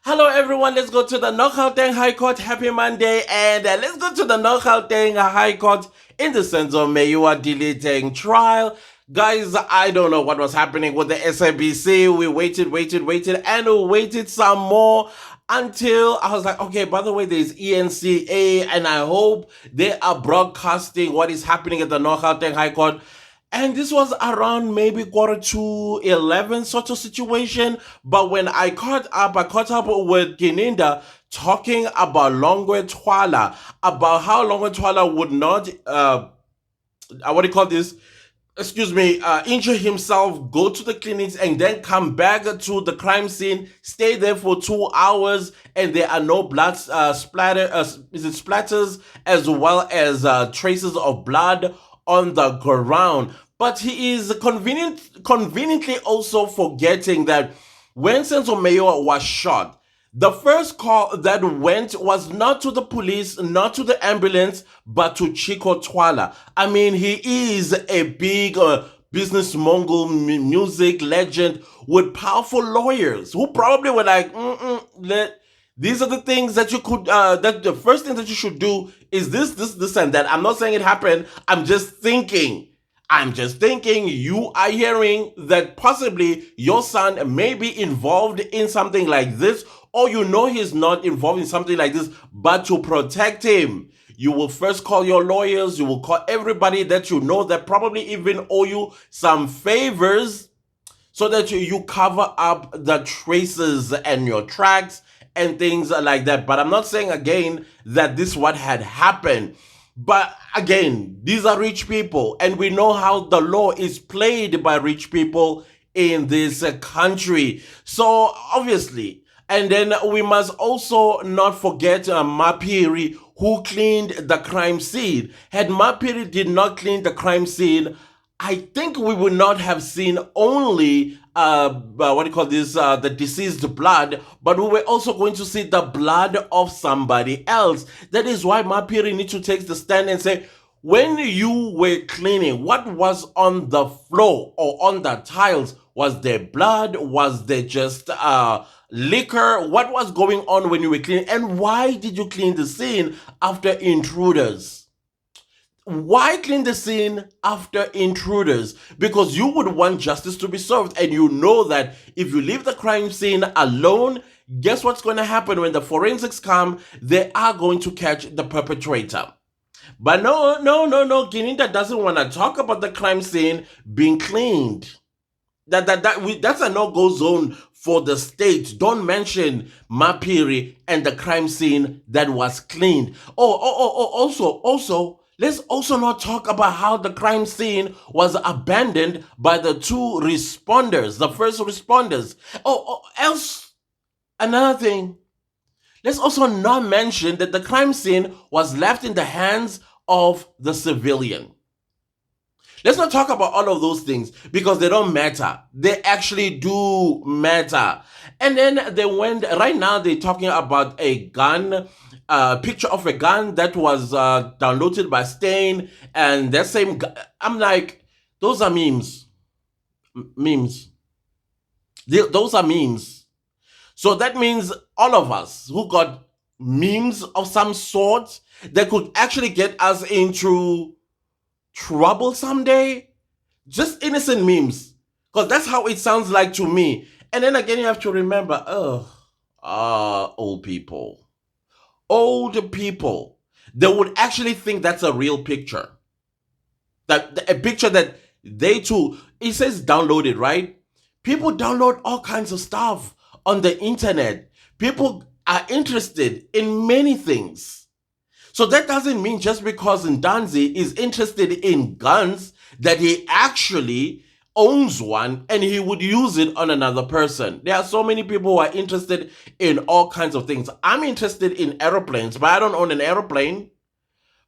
Hello everyone, let's go to the Gauteng High Court. Happy Monday, and let's go to the Gauteng High Court in the sense of Mayua deleting trial. Guys, I don't know what was happening with the SABC. We waited, and we waited some more until I was like, okay, by the way, there's ENCA, and I hope they are broadcasting what is happening at the Gauteng High Court. And this was around maybe quarter to 11 sort of situation. But when I caught up with Gininda talking about Longwe Twala, about how Longwe Twala would not, what do you call this? Excuse me, injure himself, go to the clinics, and then come back to the crime scene, stay there for 2 hours, and there are no blood splatters, as well as traces of blood on the ground. But he is conveniently also forgetting that when Senzo Mayo was shot, the first call that went was not to the police, not to the ambulance, but to Chico Twala. I mean, he is a big business mogul, music legend with powerful lawyers who probably were like, these are the things that you could, that the first thing that you should do is this, and that. I'm not saying it happened. I'm just thinking you are hearing that possibly your son may be involved in something like this, or you know he's not involved in something like this, but to protect him, you will first call your lawyers, you will call everybody that you know that probably even owe you some favors so that you cover up the traces and your tracks and things like that. But I'm not saying again that this what had happened. But again, these are rich people, and we know how the law is played by rich people in this country. So obviously, and then we must also not forget Mapiri, who cleaned the crime scene. Had Mapiri did not clean the crime scene, I think we would not have seen only what do you call this, the deceased blood, but we were also going to see the blood of somebody else. That is why Mapiri needs to take the stand and say, when you were cleaning, what was on the floor or on the tiles? Was there blood? Was there just liquor? What was going on when you were cleaning? And why did you clean the scene after intruders? Why clean the scene after intruders? Because you would want justice to be served, and you know that if you leave the crime scene alone, guess what's going to happen when the forensics come? They are going to catch the perpetrator. But no, Gininda doesn't want to talk about the crime scene being cleaned. That's a no-go zone for the state. Don't mention Mapiri and the crime scene that was cleaned. Also, let's also not talk about how the crime scene was abandoned by the two responders, the first responders. Else, another thing, let's also not mention that the crime scene was left in the hands of the civilian. Let's not talk about all of those things because they don't matter. They actually do matter. And then right now they're talking about a gun, picture of a gun that was downloaded by Stain, and that same I'm like, those are memes. Memes. Those are memes. So that means all of us who got memes of some sort that could actually get us into trouble someday, just innocent memes, because that's how it sounds like to me. And then again, you have to remember, old people, they would actually think that's a real picture, that a picture that they too, it says downloaded, right? People download all kinds of stuff on the internet. People are interested in many things. So that doesn't mean just because Ndanzi is interested in guns that he actually owns one and he would use it on another person. There are so many people who are interested in all kinds of things. I'm interested in aeroplanes, but I don't own an aeroplane.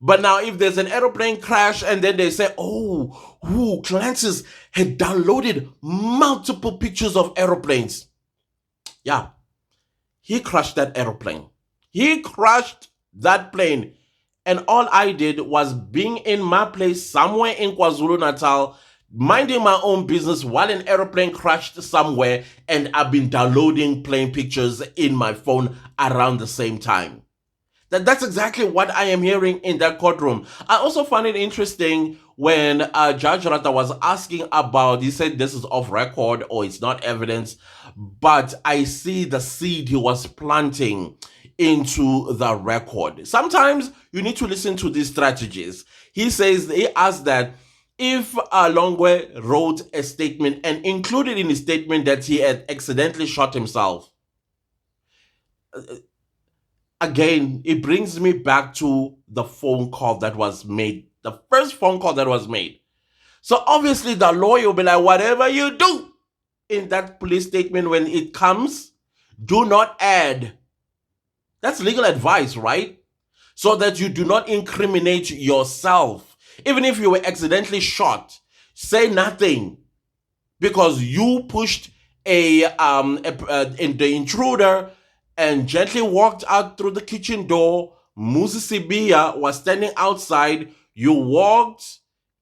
But now if there's an aeroplane crash and then they say, Clancy's had downloaded multiple pictures of aeroplanes. Yeah, he crashed that aeroplane. He crashed that plane. And all I did was being in my place somewhere in KwaZulu-Natal, minding my own business while an aeroplane crashed somewhere, and I've been downloading plane pictures in my phone around the same time. That's exactly what I am hearing in that courtroom. I also found it interesting when Judge Rata was asking about, he said this is off record or it's not evidence, but I see the seed he was planting into the record. Sometimes you need to listen to these strategies. He asked that if Longwe wrote a statement and included in his statement that he had accidentally shot himself, again, it brings me back to the phone call that was made, the first phone call that was made. So obviously the lawyer will be like, whatever you do in that police statement when it comes, do not add. That's legal advice, right? So that you do not incriminate yourself. Even if you were accidentally shot, say nothing, because you pushed the intruder and gently walked out through the kitchen door. Muzi Sibia was standing outside. You walked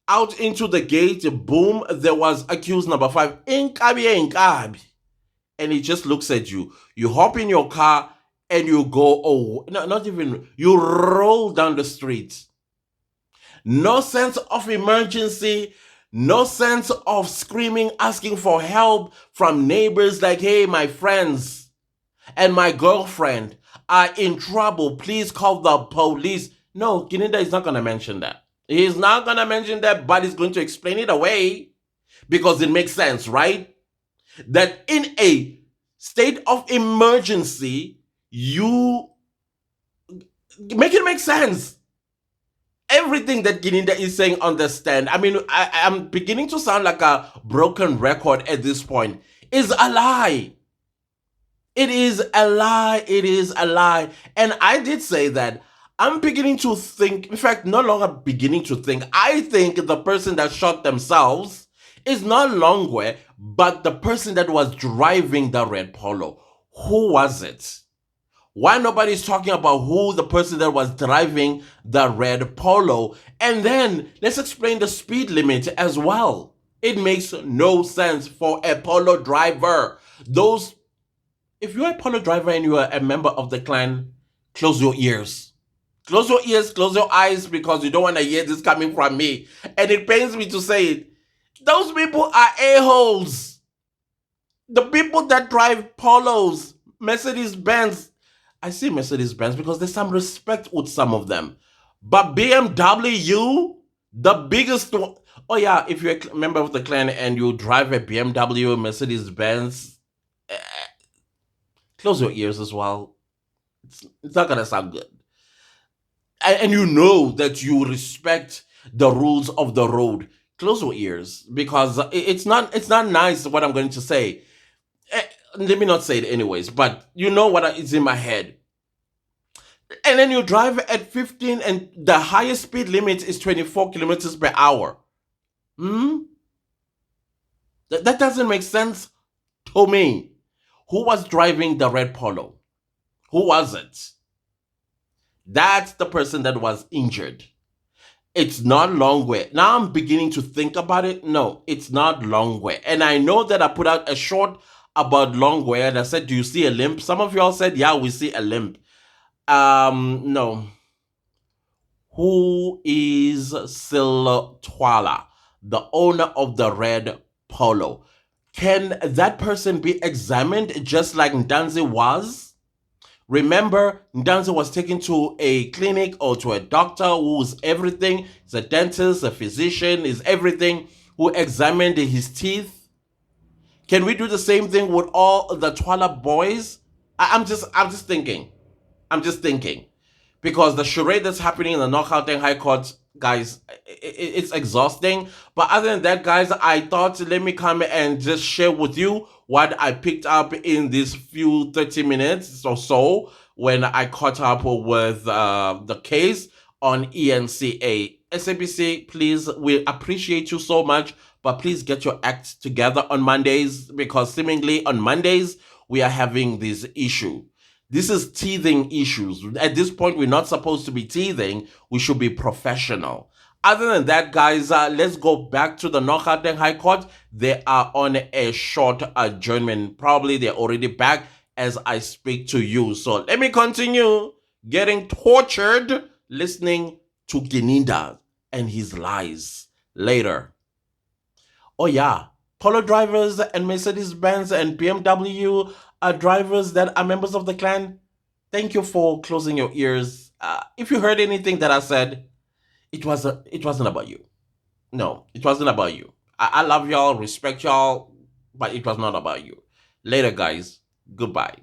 out into the gate. Boom, there was accused number 5. Inkabi. And he just looks at you. You hop in your car and you go, oh, no, not even, you roll down the street. No sense of emergency. No sense of screaming, asking for help from neighbors like, hey, my friends and my girlfriend are in trouble. Please call the police. No, Gininda is not going to mention that. He's not going to mention that, but he's going to explain it away because it makes sense, right? That in a state of emergency, you make it make sense. Everything that Gininda is saying on the stand, I mean, I'm beginning to sound like a broken record at this point, is a lie. It is a lie. It is a lie. And I did say that I'm beginning to think, in fact, no longer beginning to think, I think the person that shot themselves is not Longwe, but the person that was driving the red Polo. Who was it? Why nobody's talking about who the person that was driving the red Polo? And then let's explain the speed limit as well. It makes no sense for a Polo driver. If you're a Polo driver and you are a member of the clan, close your ears. Close your ears, close your eyes, because you don't want to hear this coming from me. And it pains me to say it. Those people are a-holes. The people that drive Polos, Mercedes-Benz, I see Mercedes-Benz because there's some respect with some of them. But BMW, the biggest one. Oh yeah, if you're a member of the clan and you drive a BMW, Mercedes-Benz, close your ears as well. It's not going to sound good. And you know that you respect the rules of the road. Close your ears, because it's not nice what I'm going to say. Let me not say it anyways, but you know what is in my head. And then you drive at 15 and the highest speed limit is 24 kilometers per hour. That doesn't make sense to me. Who was driving the red Polo? Who was it? That's the person that was injured. It's not Longwe. Now I'm beginning to think about it. No, it's not Longwe. And I know that I put out a short about Longwe and I said, do you see a limp? Some of y'all said, yeah, we see a limp. No. Who is Silo Twala, the owner of the red Polo? Can that person be examined just like Ndanzi was? Remember, Ndanzi was taken to a clinic or to a doctor who's everything. He's a dentist, a physician, is everything, who examined his teeth. Can we do the same thing with all the Twala boys? I'm just thinking. Because the charade that's happening in the Knockout High Court, guys, it's exhausting. But other than that, guys, I thought let me come and just share with you what I picked up in these few 30 minutes or so when I caught up with the case on ENCA. SABC, please, we appreciate you so much, but please get your act together on Mondays, because seemingly on Mondays, we are having this issue. This is teething issues. At this point, we're not supposed to be teething. We should be professional. Other than that, guys, let's go back to the Norgauteng High Court. They are on a short adjournment. Probably they're already back as I speak to you. So let me continue getting tortured listening to Gininda and his lies later. Oh, yeah. Polo drivers and Mercedes Benz and BMW drivers that are members of the clan, thank you for closing your ears. If you heard anything that I said, it wasn't about you. No, it wasn't about you. I love y'all, respect y'all, but it was not about you. Later, guys. Goodbye.